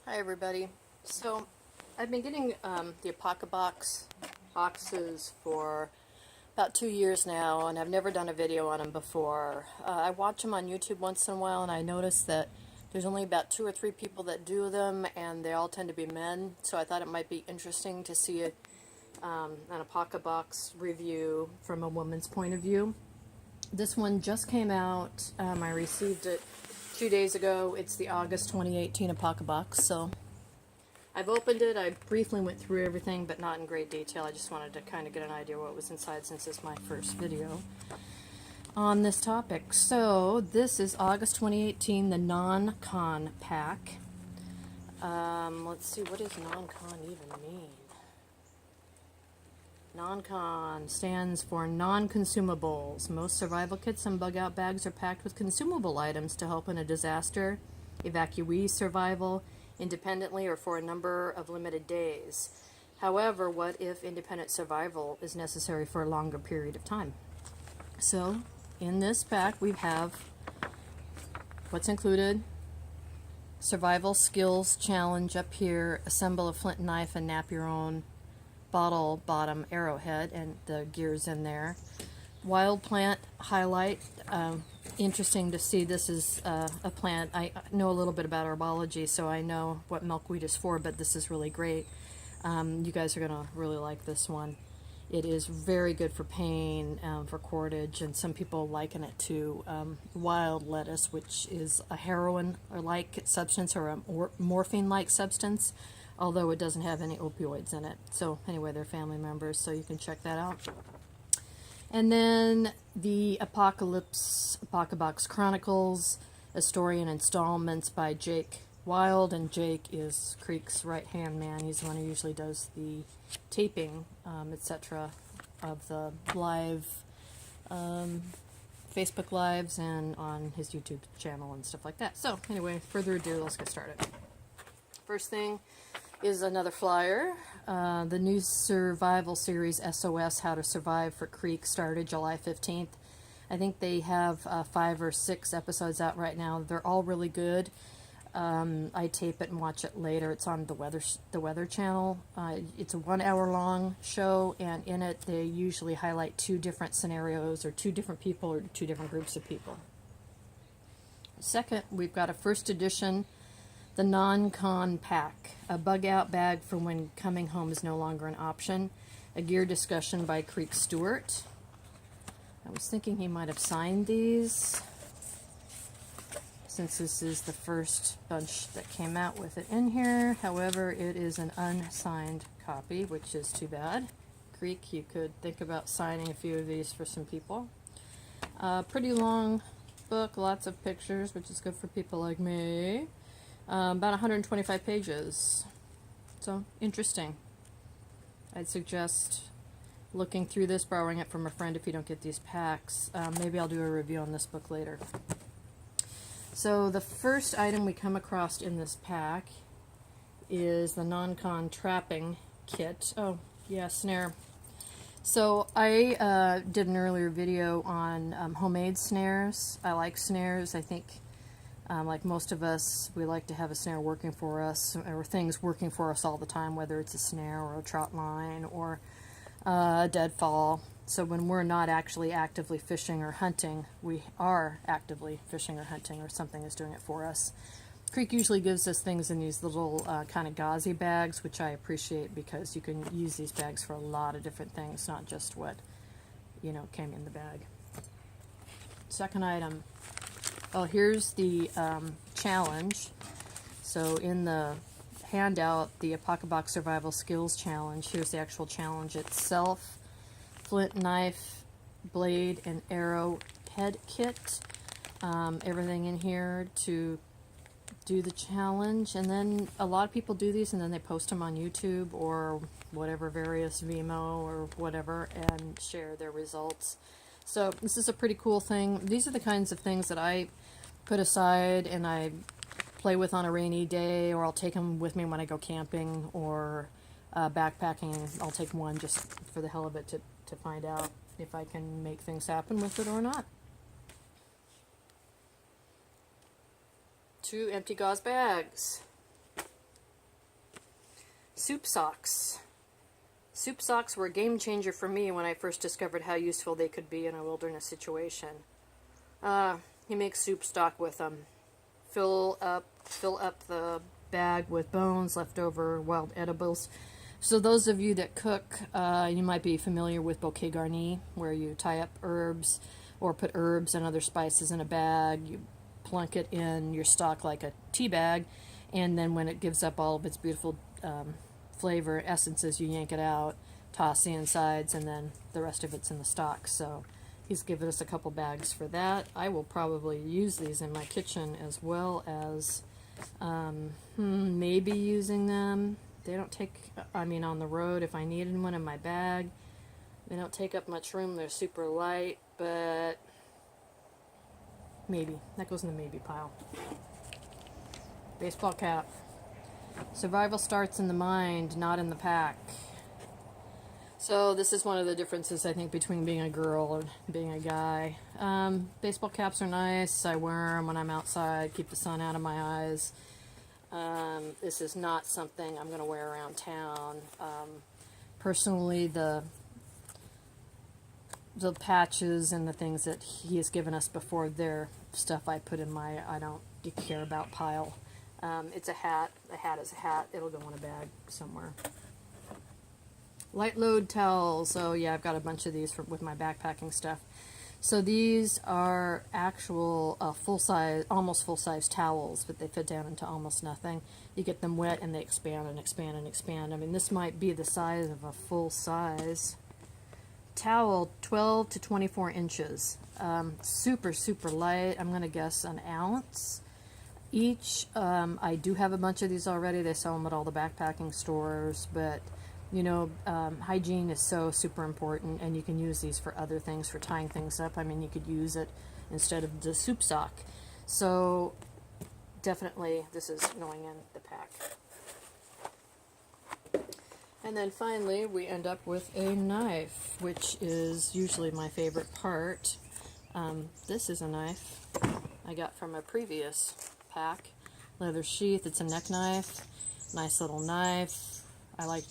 Hi everybody. So I've been getting the Apocabox boxes for about 2 years now, and I've never done a video on them before. I watch them on YouTube once in a while, and I noticed that there's only about 2 or 3 people that do them, and they all tend to be men, so I thought it might be interesting to see an Apocabox review from a woman's point of view. This one just came out. I received it 2 days ago. It's the August 2018 Apocabox, so I've opened it. I briefly went through everything, but not in great detail. I just wanted to kind of get an idea what was inside since it's my first video on this topic. So this is August 2018, the Non-Con pack. Let's see, what does Non-Con even mean? Non-Con stands for non-consumables. Most survival kits and bug-out bags are packed with consumable items to help in a disaster, evacuee survival, independently or for a number of limited days. However, what if independent survival is necessary for a longer period of time? So, in this pack we have what's included: survival skills challenge up here, assemble a flint knife and nap your own bottle bottom arrowhead, and the gears in there. Wild plant highlight. Interesting to see this is a plant. I know a little bit about herbology, so I know what milkweed is for, but this is really great. You guys are going to really like this one. It is very good for pain, for cordage, and some people liken it to wild lettuce, which is a heroin-like substance or a morphine-like substance, although it doesn't have any opioids in it. So anyway, they're family members, so you can check that out. And then the Apocabox Chronicles, a story in installments by Jake Wylde, and Jake is Creek's right-hand man. He's the one who usually does the taping, etc., of the live Facebook Lives and on his YouTube channel and stuff like that. So anyway, further ado, let's get started. First thing is another flyer. The new survival series SOS How to Survive for Creek started July 15th. I think they have 5 or 6 episodes out right now. They're all really good. I tape it and watch it later. It's on the Weather Channel. It's a 1 hour long show, and in it they usually highlight 2 different scenarios or 2 different people or 2 different groups of people. Second, we've got a first edition, the Non-Con pack, a bug-out bag for when coming home is no longer an option. A gear discussion by Stewart. I was thinking he might have signed these, since this is the first bunch that came out with it in here. However, it is an unsigned copy, which is too bad. Creek, you could think about signing a few of these for some people. Pretty long book, lots of pictures, which is good for people like me. About 125 pages. So, interesting. I'd suggest looking through this, borrowing it from a friend if you don't get these packs. Maybe I'll do a review on this book later. So, the first item we come across in this pack is the Nan Kong Trapping Kit. Oh, yeah, snare. So, I did an earlier video on homemade snares. I like snares. I think like most of us, we like to have a snare working for us, or things working for us all the time, whether it's a snare or a trot line or a deadfall. So when we're not actually actively fishing or hunting, we are actively fishing or hunting, or something is doing it for us. Creek usually gives us things in these little kind of gauzy bags, which I appreciate because you can use these bags for a lot of different things, not just what, came in the bag. Second item. Oh, here's the challenge. So in the handout, the Apocabox Survival Skills Challenge, here's the actual challenge itself. Flint knife, blade, and arrow head kit. Everything in here to do the challenge. And then a lot of people do these and then they post them on YouTube or whatever, various Vimeo or whatever, and share their results. So this is a pretty cool thing. These are the kinds of things that I put aside and I play with on a rainy day, or I'll take them with me when I go camping or backpacking. I'll take one just for the hell of it to find out if I can make things happen with it or not. 2 empty gauze bags. Soup socks. Soup socks were a game changer for me when I first discovered how useful they could be in a wilderness situation. You make soup stock with them. Fill up the bag with bones, leftover wild edibles. So those of you that cook, you might be familiar with bouquet garni, where you tie up herbs or put herbs and other spices in a bag. You plunk it in your stock like a tea bag, and then when it gives up all of its beautiful flavor essences, you yank it out, toss the insides, and then the rest of it's in the stock. So he's given us a couple bags for that. I will probably use these in my kitchen as well as maybe using them. They don't take, I mean, on the road if I needed one in my bag. They don't take up much room. They're super light, but maybe. That goes in the maybe pile. Baseball cap. Survival starts in the mind, not in the pack. So this is one of the differences, I think, between being a girl and being a guy. Baseball caps are nice. I wear them when I'm outside, keep the sun out of my eyes. This is not something I'm going to wear around town. Personally, the patches and the things that he has given us before, they're stuff I put in my I don't care about pile. It's a hat. A hat is a hat. It'll go in a bag somewhere. Light load towels. So yeah, I've got a bunch of these with my backpacking stuff. So these are actual full-size, almost full-size towels, but they fit down into almost nothing. You get them wet and they expand and expand and expand. I mean, this might be the size of a full-size towel, 12 to 24 inches. Super, super light. I'm going to guess an ounce each. I do have a bunch of these already. They sell them at all the backpacking stores, but you know, hygiene is so super important, and you can use these for other things, for tying things up. I mean, you could use it instead of the soup sock. So definitely this is going in the pack. And then finally we end up with a knife, which is usually my favorite part. This is a knife I got from a previous pack. Leather sheath. It's a neck knife. Nice little knife. I like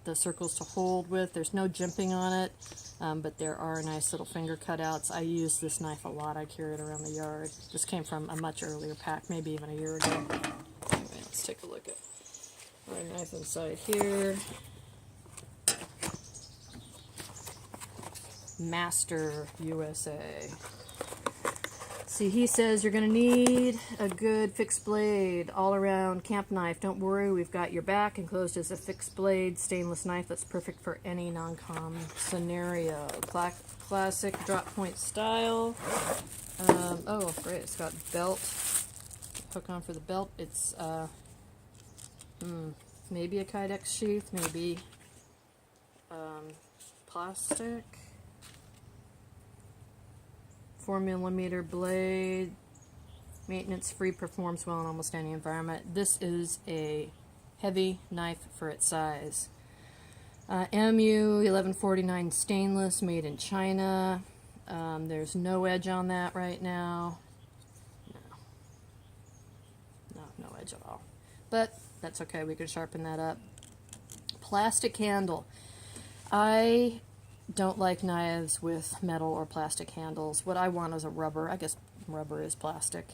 the circles to hold with. There's no jimping on it, but there are nice little finger cutouts. I use this knife a lot. I carry it around the yard. This came from a much earlier pack, maybe even a year ago. Anyway, let's take a look at our knife inside here. Master USA. See, he says you're going to need a good fixed blade all-around camp knife. Don't worry, we've got your back enclosed as a fixed blade stainless knife that's perfect for any non-com scenario. Classic drop point style. Oh, great, it's got belt. Hook on for the belt. It's maybe a Kydex sheath, maybe plastic. 4mm blade, maintenance free, performs well in almost any environment. This is a heavy knife for its size. MU 1149 stainless, made in China. There's no edge on that right now. No edge at all. But that's okay, we can sharpen that up. Plastic handle. I don't like knives with metal or plastic handles. What I want is a rubber. I guess rubber is plastic.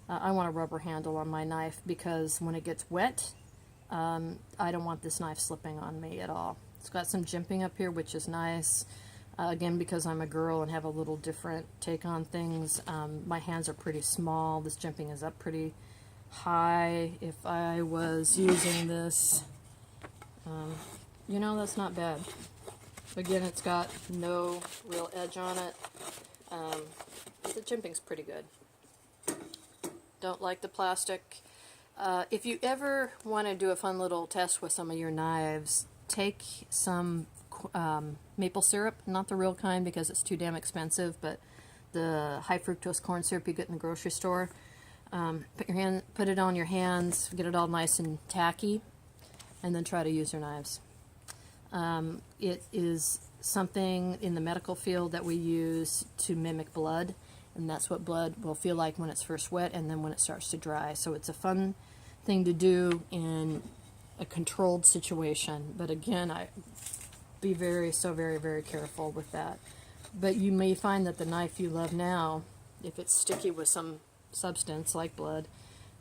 I want a rubber handle on my knife because when it gets wet, I don't want this knife slipping on me at all. It's got some jimping up here, which is nice. Again, because I'm a girl and have a little different take on things, my hands are pretty small. This jimping is up pretty high. If I was using this, you know, that's not bad. Again, it's got no real edge on it. The jimping's pretty good. Don't like the plastic. If you ever want to do a fun little test with some of your knives, take some maple syrup, not the real kind because it's too damn expensive, but the high fructose corn syrup you get in the grocery store. Put it on your hands, get it all nice and tacky, and then try to use your knives. It is something in the medical field that we use to mimic blood, and that's what blood will feel like when it's first wet and then when it starts to dry. So it's a fun thing to do in a controlled situation. But again, I be very careful with that. But you may find that the knife you love now, if it's sticky with some substance like blood,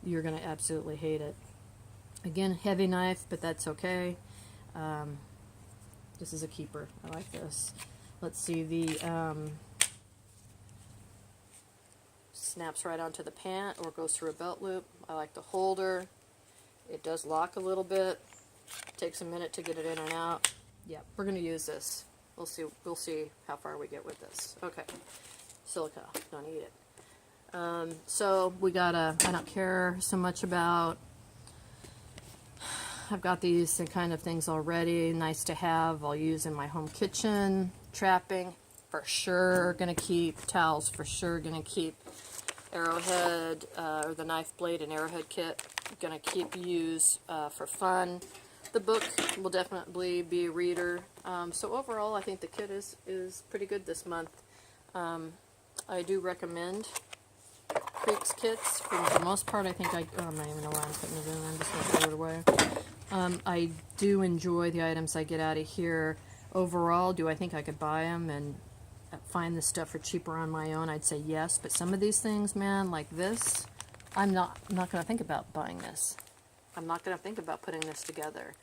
you're going to absolutely hate it. Again, heavy knife, but that's okay. This is a keeper. I like this. Let's see, the snaps right onto the pant or goes through a belt loop. I like the holder. It does lock a little bit. Takes a minute to get it in and out. Yeah, we're going to use this. We'll see how far we get with this. Okay, silica, don't eat it. So we got I don't care so much about, I've got these kind of things already, nice to have, I'll use in my home kitchen. Trapping, for sure gonna keep. Towels, for sure gonna keep. Arrowhead, or the knife blade and arrowhead kit, gonna keep, use for fun. The book will definitely be a reader. So overall, I think the kit is pretty good this month. I do recommend Creeks kits. For the most part, I think I don't even know why I'm putting it in. I'm just going to throw it away. I do enjoy the items I get out of here. Overall, do I think I could buy them and find this stuff for cheaper on my own? I'd say yes, but some of these things, man, like this, I'm not going to think about buying this. I'm not going to think about putting this together.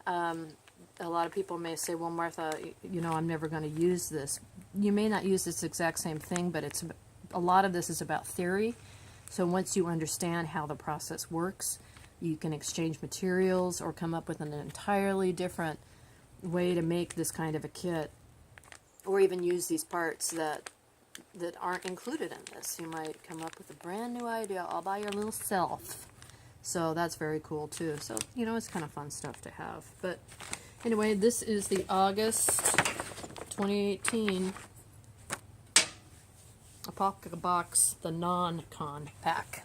A lot of people may say, well, Martha, you know, I'm never going to use this. You may not use this exact same thing, but a lot of this is about theory. So once you understand how the process works, you can exchange materials or come up with an entirely different way to make this kind of a kit, or even use these parts that aren't included in this. You might come up with a brand new idea all by your little self. So that's very cool too. So, you know, it's kind of fun stuff to have. But anyway, this is the August 2018 Apocabox, the non-con pack.